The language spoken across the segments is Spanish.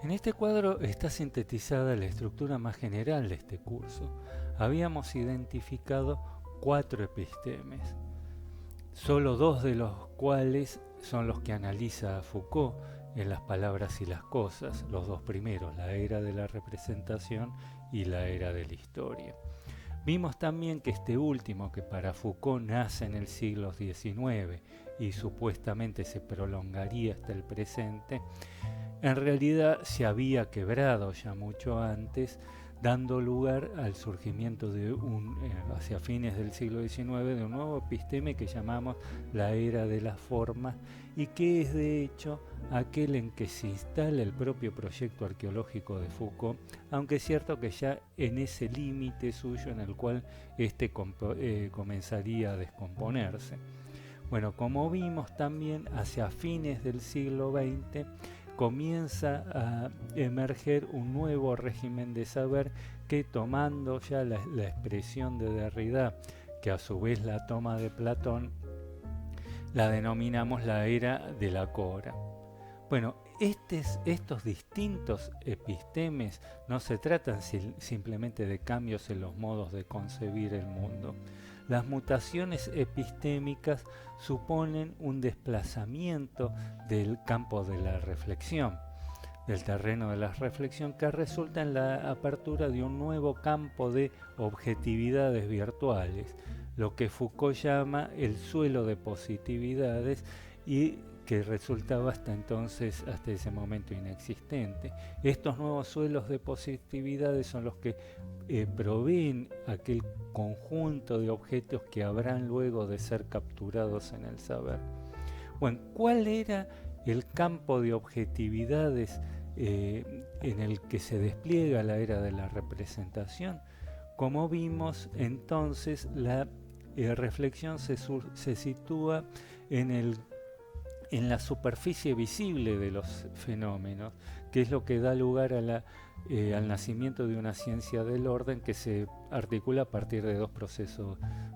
En este cuadro está sintetizada la estructura más general de este curso. Habíamos identificado 4 epistemes, solo 2 de los cuales son los que analiza Foucault en Las palabras y las cosas, los 2 primeros, la era de la representación y la era de la historia. Vimos también que este último, que para Foucault nace en el siglo XIX y supuestamente se prolongaría hasta el presente, en realidad se había quebrado ya mucho antes, dando lugar al surgimiento de hacia fines del siglo XIX, de un nuevo episteme que llamamos la era de las formas, y que es de hecho aquel en que se instala el propio proyecto arqueológico de Foucault, aunque es cierto que ya en ese límite suyo en el cual comenzaría a descomponerse. Bueno, como vimos también, hacia fines del siglo XX comienza a emerger un nuevo régimen de saber que, tomando ya la expresión de Derrida, que a su vez la toma de Platón, la denominamos la era de la cora. Bueno, estos distintos epistemes no se tratan simplemente de cambios en los modos de concebir el mundo. Las mutaciones epistémicas suponen un desplazamiento del campo de la reflexión, del terreno de la reflexión, que resulta en la apertura de un nuevo campo de objetividades virtuales, lo que Foucault llama el suelo de positividades, y que resultaba hasta ese momento inexistente. Estos nuevos suelos de positividades son los que proveen aquel conjunto de objetos que habrán luego de ser capturados en el saber. Bueno, ¿cuál era el campo de objetividades en el que se despliega la era de la representación? Como vimos, entonces la reflexión se sitúa en la superficie visible de los fenómenos, que es lo que da lugar al nacimiento de una ciencia del orden que se articula a partir de 2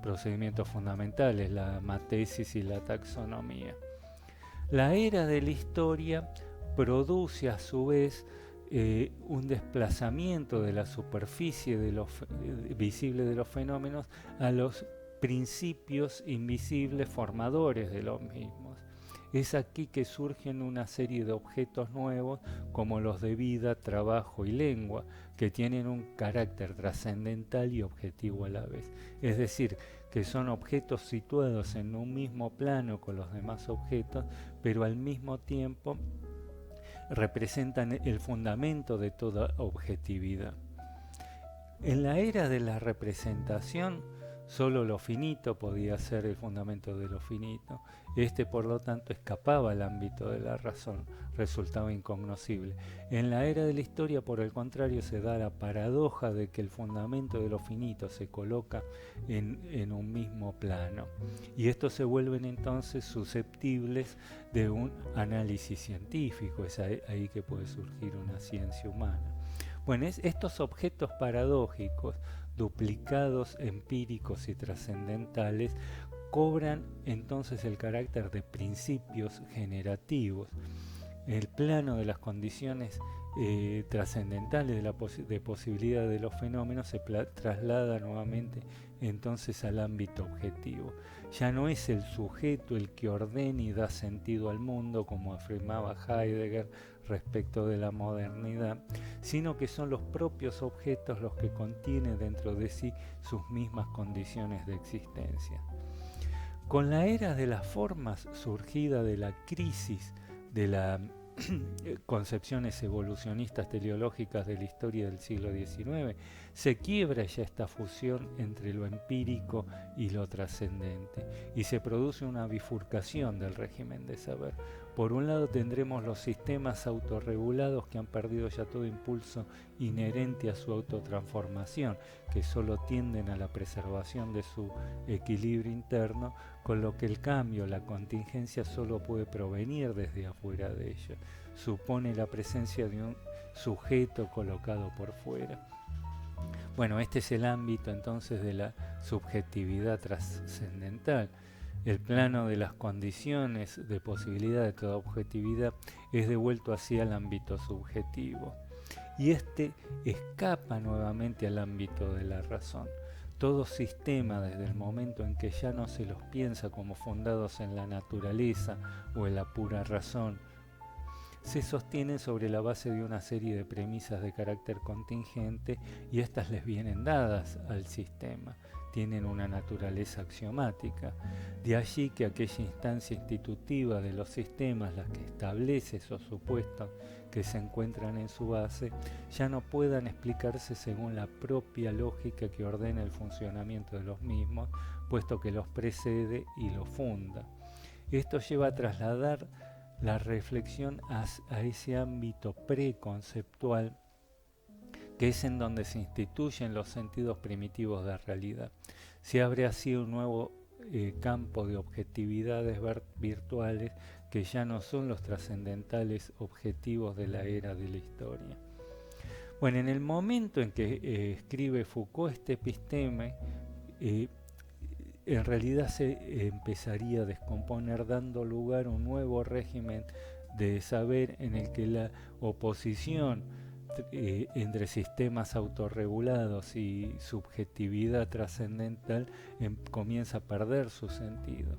procedimientos fundamentales, la matesis y la taxonomía. La era de la historia produce a su vez un desplazamiento de la superficie visible de los fenómenos a los principios invisibles formadores de los mismos. Es aquí que surgen una serie de objetos nuevos, como los de vida, trabajo y lengua, que tienen un carácter trascendental y objetivo a la vez. Es decir, que son objetos situados en un mismo plano con los demás objetos, pero al mismo tiempo representan el fundamento de toda objetividad. En la era de la representación, solo lo finito podía ser el fundamento de lo finito. Por lo tanto, escapaba al ámbito de la razón, resultaba incognoscible. En la era de la historia, por el contrario, se da la paradoja de que el fundamento de lo finito se coloca en un mismo plano. Y estos se vuelven entonces susceptibles de un análisis científico. Es ahí que puede surgir una ciencia humana. Bueno, estos objetos paradójicos, duplicados, empíricos y trascendentales, cobran entonces el carácter de principios generativos. El plano de las condiciones trascendentales de posibilidad de los fenómenos se traslada nuevamente entonces al ámbito objetivo. Ya no es el sujeto el que ordena y da sentido al mundo, como afirmaba Heidegger respecto de la modernidad, sino que son los propios objetos los que contienen dentro de sí sus mismas condiciones de existencia. Con la era de las formas surgida de la crisis de las concepciones evolucionistas teleológicas de la historia del siglo XIX, se quiebra ya esta fusión entre lo empírico y lo trascendente, y se produce una bifurcación del régimen de saber. Por un lado tendremos los sistemas autorregulados que han perdido ya todo impulso inherente a su autotransformación, que solo tienden a la preservación de su equilibrio interno, con lo que el cambio, la contingencia, solo puede provenir desde afuera de ellos. Supone la presencia de un sujeto colocado por fuera. Bueno, este es el ámbito entonces de la subjetividad trascendental. El plano de las condiciones de posibilidad de toda objetividad es devuelto hacia el ámbito subjetivo. Y este escapa nuevamente al ámbito de la razón. Todo sistema, desde el momento en que ya no se los piensa como fundados en la naturaleza o en la pura razón, se sostienen sobre la base de una serie de premisas de carácter contingente y estas les vienen dadas al sistema, tienen una naturaleza axiomática. De allí que aquella instancia institutiva de los sistemas, la que establece esos supuestos que se encuentran en su base, ya no puedan explicarse según la propia lógica que ordena el funcionamiento de los mismos, puesto que los precede y los funda. Esto lleva a trasladar la reflexión a ese ámbito preconceptual que es en donde se instituyen los sentidos primitivos de realidad. Se abre así un nuevo campo de objetividades virtuales que ya no son los trascendentales objetivos de la era de la historia. Bueno, en el momento en que escribe Foucault este episteme, en realidad se empezaría a descomponer, dando lugar a un nuevo régimen de saber en el que la oposición entre sistemas autorregulados y subjetividad trascendental comienza a perder su sentido.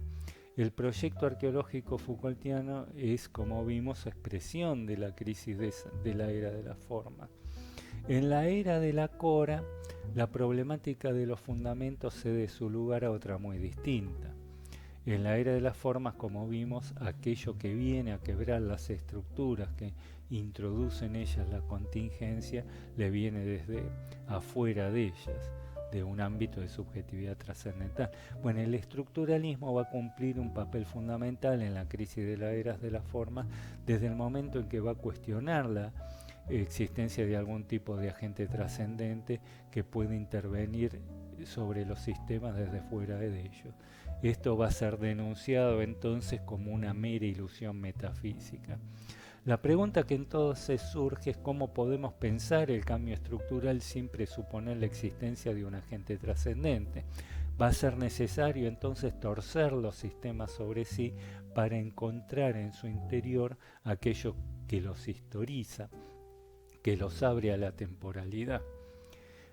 El proyecto arqueológico Foucaultiano es, como vimos, expresión de la crisis de la era de la forma. En la era de la Cora, la problemática de los fundamentos cede su lugar a otra muy distinta. En la era de las formas, como vimos, aquello que viene a quebrar las estructuras que introduce en ellas la contingencia, le viene desde afuera de ellas, de un ámbito de subjetividad trascendental. Bueno, el estructuralismo va a cumplir un papel fundamental en la crisis de las eras de las formas desde el momento en que va a cuestionar la existencia de algún tipo de agente trascendente que puede intervenir sobre los sistemas desde fuera de ellos. Esto va a ser denunciado entonces como una mera ilusión metafísica. La pregunta que entonces surge es cómo podemos pensar el cambio estructural sin presuponer la existencia de un agente trascendente. Va a ser necesario entonces torcer los sistemas sobre sí para encontrar en su interior aquello que los historiza, que los abre a la temporalidad.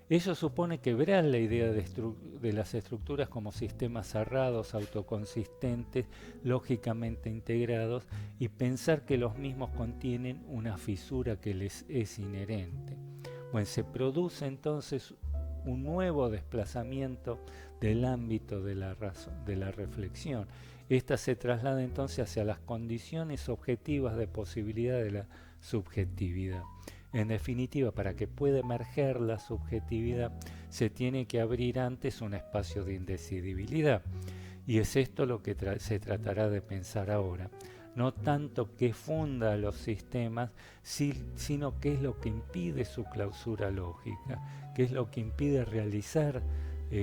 Eso supone quebrar la idea de las estructuras como sistemas cerrados, autoconsistentes, lógicamente integrados, y pensar que los mismos contienen una fisura que les es inherente. Bueno, se produce entonces un nuevo desplazamiento del ámbito de la razón, de la reflexión. Esta se traslada entonces hacia las condiciones objetivas de posibilidad de la subjetividad. En definitiva, para que pueda emerger la subjetividad, se tiene que abrir antes un espacio de indecidibilidad. Y es esto lo que se tratará de pensar ahora. No tanto qué funda los sistemas, sino qué es lo que impide su clausura lógica, qué es lo que impide realizar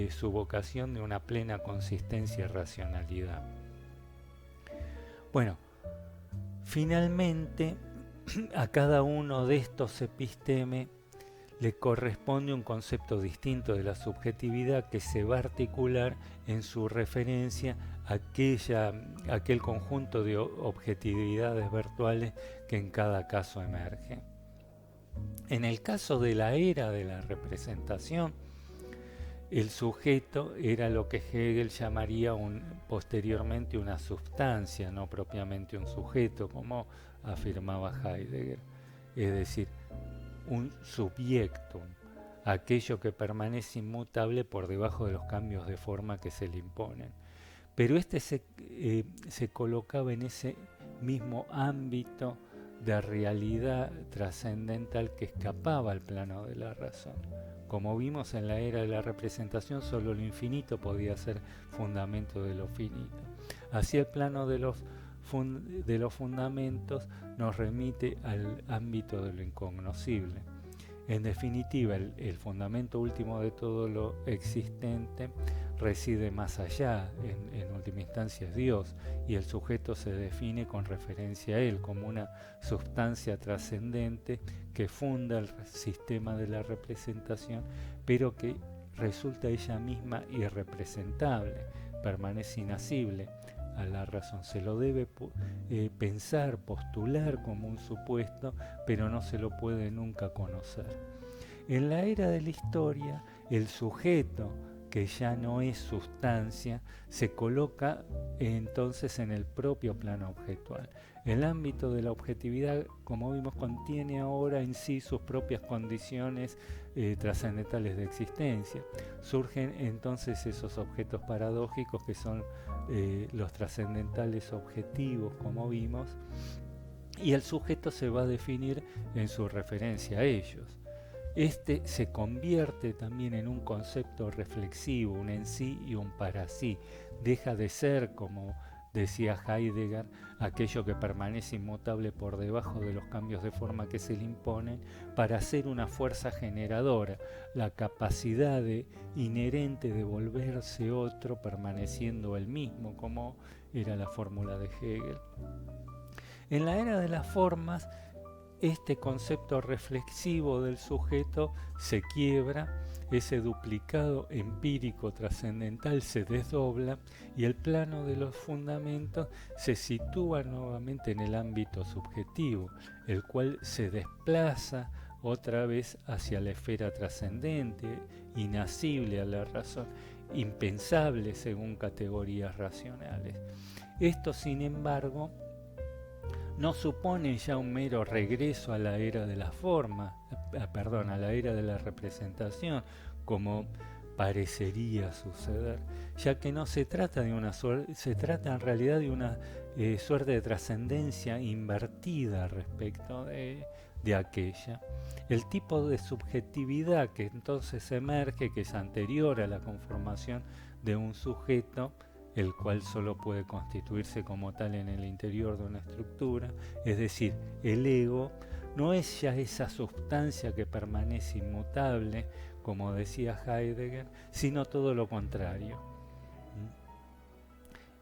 su vocación de una plena consistencia y racionalidad. Bueno, finalmente, a cada uno de estos epistemes le corresponde un concepto distinto de la subjetividad que se va a articular en su referencia a aquel conjunto de objetividades virtuales que en cada caso emerge. En el caso de la era de la representación, el sujeto era lo que Hegel llamaría posteriormente una substancia, no propiamente un sujeto, como afirmaba Heidegger, es decir, un subjectum, aquello que permanece inmutable por debajo de los cambios de forma que se le imponen. Pero este se colocaba en ese mismo ámbito de realidad trascendental que escapaba al plano de la razón. Como vimos en la era de la representación, solo lo infinito podía ser fundamento de lo finito. Así el plano de los fundamentos nos remite al ámbito de lo incognoscible. En definitiva, el fundamento último de todo lo existente reside más allá, en última instancia es Dios, y el sujeto se define con referencia a él como una sustancia trascendente que funda el sistema de la representación, pero que resulta ella misma irrepresentable, permanece inacible a la razón. Se lo debe pensar, postular como un supuesto, pero no se lo puede nunca conocer. En la era de la historia, el sujeto, que ya no es sustancia, se coloca entonces en el propio plano objetual. El ámbito de la objetividad, como vimos, contiene ahora en sí sus propias condiciones trascendentales de existencia. Surgen entonces esos objetos paradójicos que son los trascendentales objetivos, como vimos, y el sujeto se va a definir en su referencia a ellos. Este se convierte también en un concepto reflexivo, un en sí y un para sí. Deja de ser, como decía Heidegger, aquello que permanece inmutable por debajo de los cambios de forma que se le imponen, para ser una fuerza generadora, la capacidad inherente de volverse otro permaneciendo el mismo, como era la fórmula de Hegel. En la era de las formas, este concepto reflexivo del sujeto se quiebra, ese duplicado empírico trascendental se desdobla y el plano de los fundamentos se sitúa nuevamente en el ámbito subjetivo, el cual se desplaza otra vez hacia la esfera trascendente, inacible a la razón, impensable según categorías racionales. Esto, sin embargo, no supone ya un mero regreso a la era de la forma, a la era de la representación, como parecería suceder, ya que no se trata de una suerte, se trata en realidad de una suerte de trascendencia invertida respecto de aquella. El tipo de subjetividad que entonces emerge, que es anterior a la conformación de un sujeto, el cual solo puede constituirse como tal en el interior de una estructura, es decir, el ego no es ya esa sustancia que permanece inmutable, como decía Heidegger, sino todo lo contrario.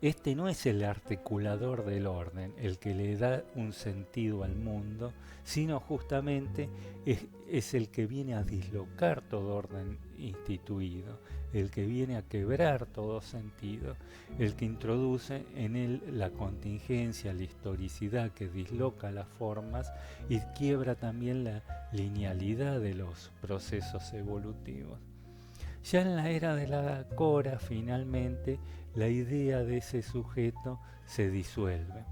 Este no es el articulador del orden, el que le da un sentido al mundo, sino justamente es el que viene a dislocar todo orden instituido, el que viene a quebrar todo sentido, el que introduce en él la contingencia, la historicidad que disloca las formas y quiebra también la linealidad de los procesos evolutivos. Ya en la era de la Cora, finalmente, la idea de ese sujeto se disuelve.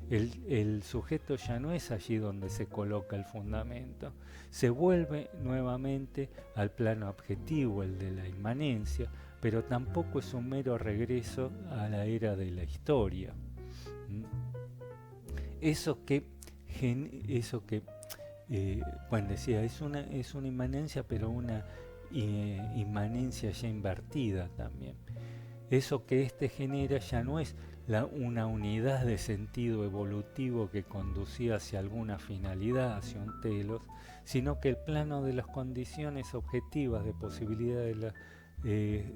El sujeto ya no es allí donde se coloca el fundamento, se vuelve nuevamente al plano objetivo, el de la inmanencia, pero tampoco es un mero regreso a la era de la historia. Eso que bueno, decía, es una inmanencia, pero una inmanencia ya invertida también. Eso que genera ya no es una unidad de sentido evolutivo que conducía hacia alguna finalidad, hacia un telos, sino que el plano de las condiciones objetivas de posibilidad de la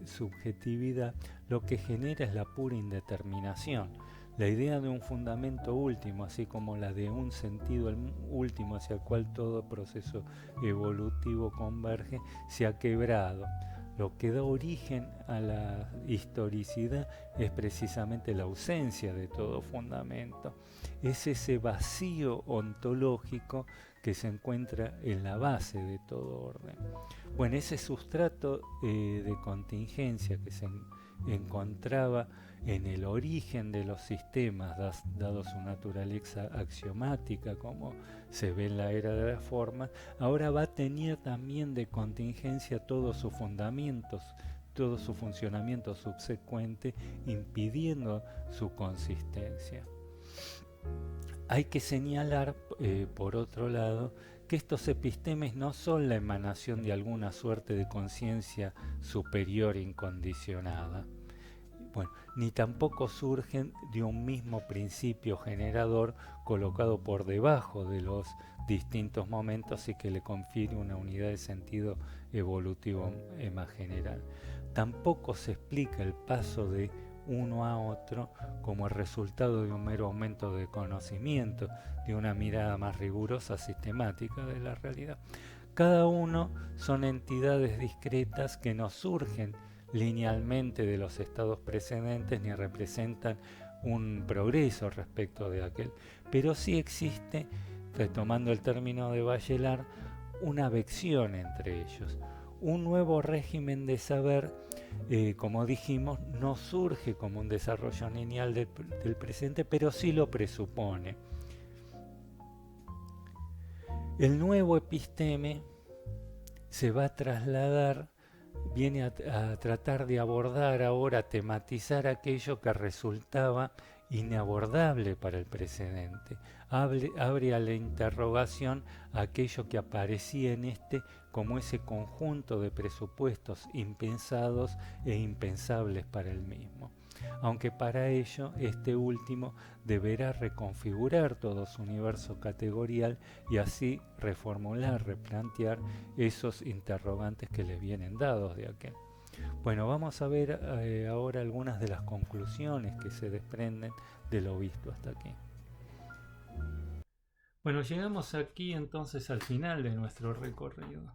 subjetividad lo que genera es la pura indeterminación. La idea de un fundamento último, así como la de un sentido último hacia el cual todo proceso evolutivo converge, se ha quebrado. Lo que da origen a la historicidad es precisamente la ausencia de todo fundamento. Es ese vacío ontológico que se encuentra en la base de todo orden. Bueno, ese sustrato de contingencia que se encontraba en el origen de los sistemas, dado su naturaleza axiomática, como se ve en la era de las formas, ahora va a tener también de contingencia todos sus fundamentos, todo su funcionamiento subsecuente, impidiendo su consistencia. Hay que señalar, por otro lado, que estos epistemes no son la emanación de alguna suerte de conciencia superior incondicionada. Bueno, ni tampoco surgen de un mismo principio generador colocado por debajo de los distintos momentos y que le confiere una unidad de sentido evolutivo más general. Tampoco se explica el paso de uno a otro como el resultado de un mero aumento de conocimiento, de una mirada más rigurosa, sistemática de la realidad. Cada uno son entidades discretas que nos surgen linealmente de los estados precedentes ni representan un progreso respecto de aquel, pero sí existe, retomando el término de Bachelard, una vección entre ellos. Un nuevo régimen de saber, como dijimos, no surge como un desarrollo lineal del presente, pero sí lo presupone. El nuevo episteme se va a trasladar, viene a tratar de abordar ahora, tematizar aquello que resultaba inabordable para el precedente. Abre a la interrogación aquello que aparecía en este como ese conjunto de presupuestos impensados e impensables para el mismo. Aunque para ello este último deberá reconfigurar todo su universo categorial y así reformular, replantear esos interrogantes que le vienen dados de aquel. Bueno, vamos a ver ahora algunas de las conclusiones que se desprenden de lo visto hasta aquí. Bueno, llegamos aquí entonces al final de nuestro recorrido.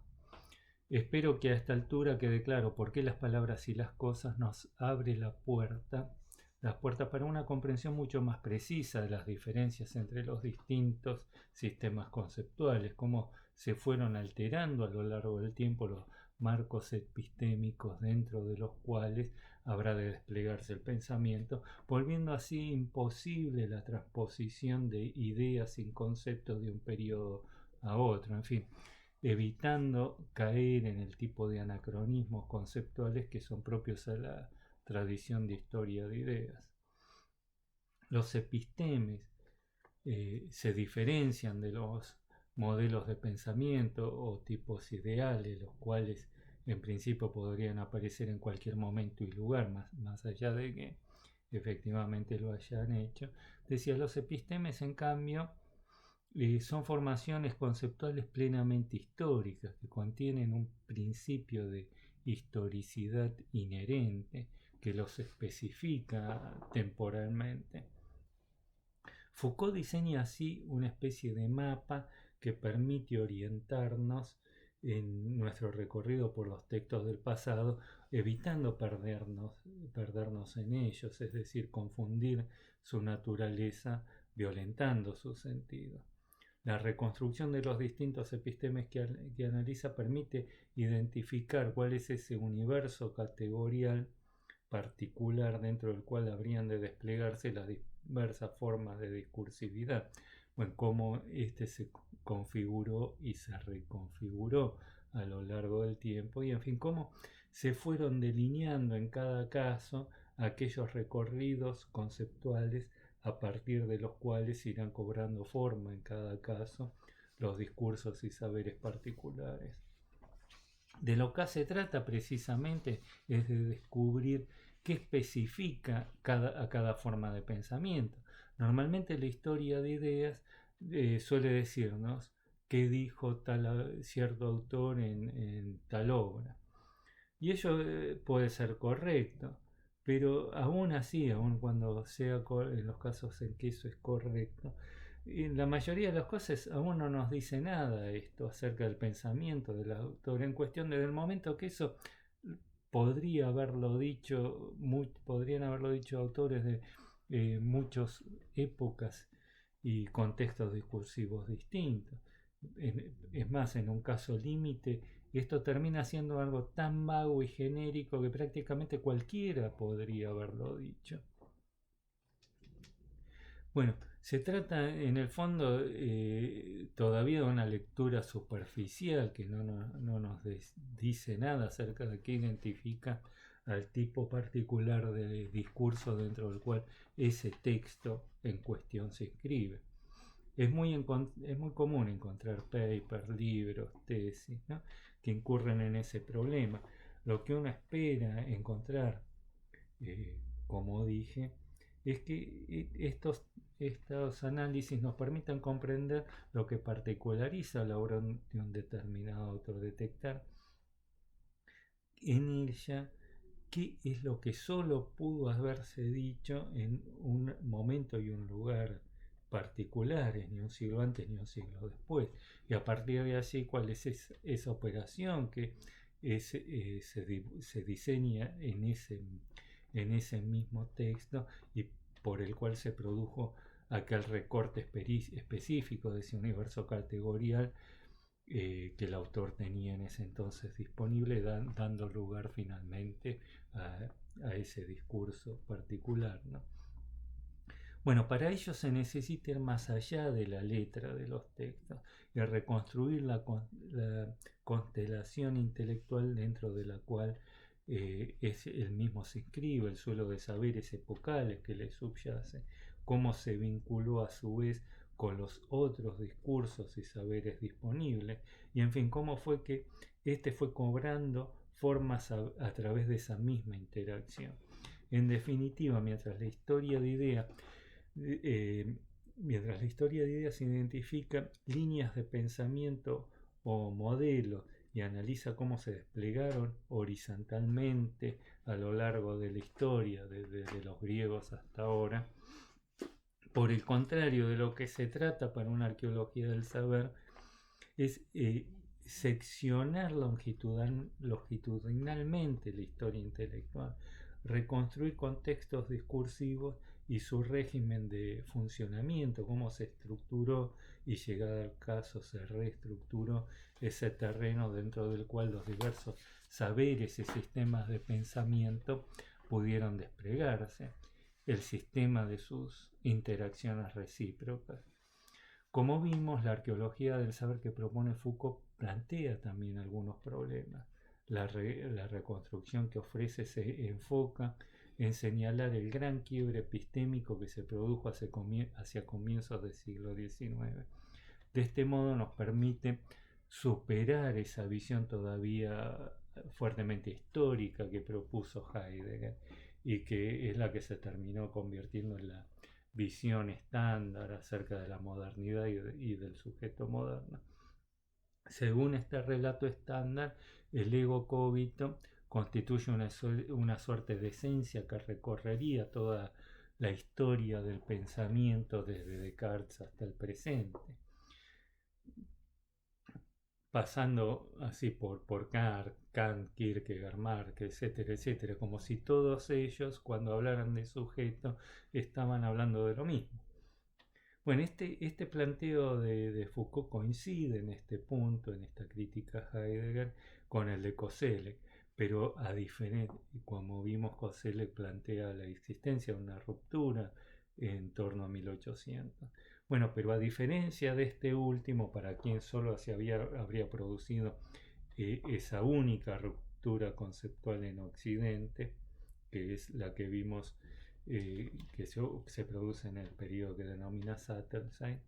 Espero que a esta altura quede claro por qué las palabras y las cosas nos abre las puertas para una comprensión mucho más precisa de las diferencias entre los distintos sistemas conceptuales, cómo se fueron alterando a lo largo del tiempo los marcos epistémicos dentro de los cuales habrá de desplegarse el pensamiento, volviendo así imposible la transposición de ideas sin conceptos de un periodo a otro, en fin, evitando caer en el tipo de anacronismos conceptuales que son propios a la tradición de historia de ideas. Los epistemes se diferencian de los modelos de pensamiento o tipos ideales, los cuales en principio podrían aparecer en cualquier momento y lugar, más allá de que efectivamente lo hayan hecho. Decía, los epistemes en cambio son formaciones conceptuales plenamente históricas que contienen un principio de historicidad inherente que los especifica temporalmente. Foucault diseña así una especie de mapa que permite orientarnos en nuestro recorrido por los textos del pasado, evitando perdernos en ellos, es decir, confundir su naturaleza, violentando su sentido. La reconstrucción de los distintos epistemes que analiza permite identificar cuál es ese universo categorial particular dentro del cual habrían de desplegarse las diversas formas de discursividad. Bueno, cómo este se configuró y se reconfiguró a lo largo del tiempo y en fin, cómo se fueron delineando en cada caso aquellos recorridos conceptuales a partir de los cuales irán cobrando forma en cada caso los discursos y saberes particulares. De lo que se trata precisamente es de descubrir qué especifica a cada forma de pensamiento. Normalmente la historia de ideas suele decirnos qué dijo cierto autor en tal obra. Y ello puede ser correcto, pero aún así, aún cuando sea en los casos en que eso es correcto, en la mayoría de las cosas aún no nos dice nada esto acerca del pensamiento del autor en cuestión desde el momento que eso podrían haberlo dicho autores de muchas épocas y contextos discursivos distintos. Es más, en un caso límite, esto termina siendo algo tan vago y genérico que prácticamente cualquiera podría haberlo dicho. Bueno, se trata en el fondo todavía de una lectura superficial que no nos dice nada acerca de qué identifica al tipo particular de discurso dentro del cual ese texto en cuestión se escribe. Es muy común encontrar papers, libros, tesis, ¿no?, que incurren en ese problema. Lo que uno espera encontrar, como dije, es que estos análisis nos permitan comprender lo que particulariza la obra de un determinado autor, detectar en ella qué es lo que solo pudo haberse dicho en un momento y un lugar particulares, ni un siglo antes ni un siglo después, y a partir de allí cuál es esa operación que se diseña en ese mismo texto y por el cual se produjo aquel recorte específico de ese universo categorial que el autor tenía en ese entonces disponible, dando lugar finalmente a ese discurso particular, ¿no? Bueno, para ello se necesita ir más allá de la letra de los textos y reconstruir la constelación intelectual dentro de la cual el mismo se inscribe, el suelo de saberes epocales que le subyace, cómo se vinculó a su vez con los otros discursos y saberes disponibles, y en fin, cómo fue que este fue cobrando formas a través de esa misma interacción. En definitiva, mientras la historia de ideas identifica líneas de pensamiento o modelos y analiza cómo se desplegaron horizontalmente a lo largo de la historia, desde los griegos hasta ahora, por el contrario, de lo que se trata para una arqueología del saber es seccionar longitudinalmente la historia intelectual, reconstruir contextos discursivos y su régimen de funcionamiento, cómo se estructuró y llegado al caso se reestructuró ese terreno dentro del cual los diversos saberes y sistemas de pensamiento pudieron desplegarse, el sistema de sus interacciones recíprocas. Como vimos, la arqueología del saber que propone Foucault plantea también algunos problemas. La reconstrucción que ofrece se enfoca en señalar el gran quiebre epistémico que se produjo hacia comienzos del siglo XIX. De este modo nos permite superar esa visión todavía fuertemente histórica que propuso Heidegger y que es la que se terminó convirtiendo en la visión estándar acerca de la modernidad y del sujeto moderno. Según este relato estándar, el ego cogito constituye una suerte de esencia que recorrería toda la historia del pensamiento desde Descartes hasta el presente, pasando así por Kant, Kierkegaard, Marx, etcétera, etcétera, como si todos ellos, cuando hablaran de sujeto, estaban hablando de lo mismo. Bueno, este planteo de Foucault coincide en este punto, en esta crítica a Heidegger, con el de Koselleck, pero como vimos, Koselleck plantea la existencia de una ruptura en torno a 1800. Bueno, pero a diferencia de este último, para quien solo se habría producido esa única ruptura conceptual en Occidente, que es la que vimos que se produce en el periodo que denomina Sattelzeit,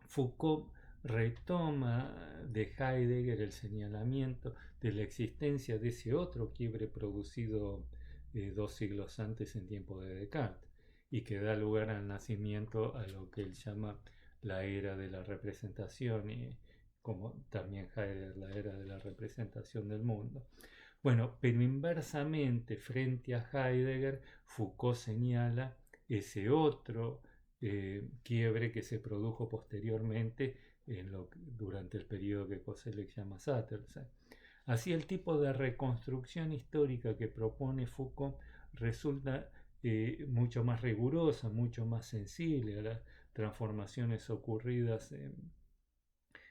Foucault retoma de Heidegger el señalamiento de la existencia de ese otro quiebre producido 2 siglos antes en tiempo de Descartes y que da lugar al nacimiento a lo que él llama la era de la representación y como también Heidegger la era de la representación del mundo. Bueno, pero inversamente frente a Heidegger, Foucault señala ese otro quiebre que se produjo posteriormente durante el periodo que Koselleck llama Sattelzeit. Así, el tipo de reconstrucción histórica que propone Foucault resulta mucho más rigurosa, mucho más sensible a las transformaciones ocurridas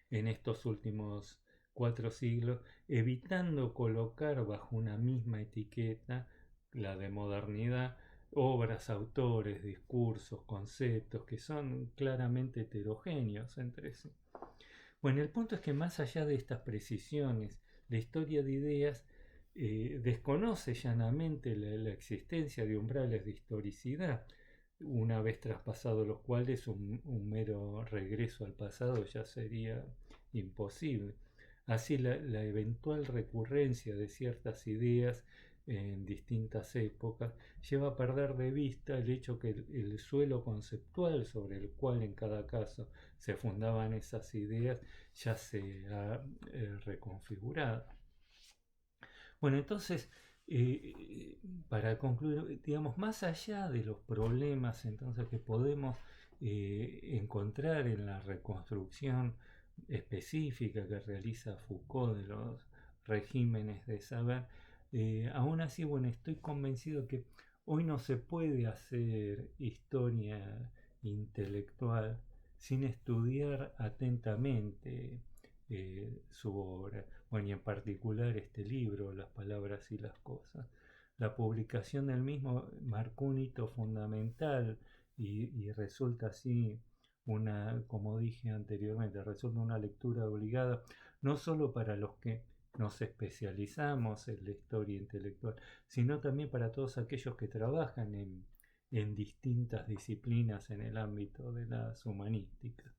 en estos últimos 4 siglos, evitando colocar bajo una misma etiqueta, la de modernidad, obras, autores, discursos, conceptos que son claramente heterogéneos entre sí. Bueno, el punto es que más allá de estas precisiones, la historia de ideas desconoce llanamente la existencia de umbrales de historicidad, una vez traspasados los cuales un mero regreso al pasado ya sería imposible. Así, la eventual recurrencia de ciertas ideas en distintas épocas lleva a perder de vista el hecho que el suelo conceptual sobre el cual en cada caso se fundaban esas ideas ya se ha reconfigurado. Bueno, entonces, para concluir, digamos, más allá de los problemas entonces que podemos encontrar en la reconstrucción específica que realiza Foucault de los regímenes de saber. Aún así, bueno, estoy convencido que hoy no se puede hacer historia intelectual sin estudiar atentamente su obra, bueno, y en particular este libro, Las palabras y las cosas. La publicación del mismo marcó un hito fundamental y resulta así una, como dije anteriormente, resulta una lectura obligada, no solo para los que nos especializamos en la historia intelectual, sino también para todos aquellos que trabajan en distintas disciplinas en el ámbito de las humanísticas.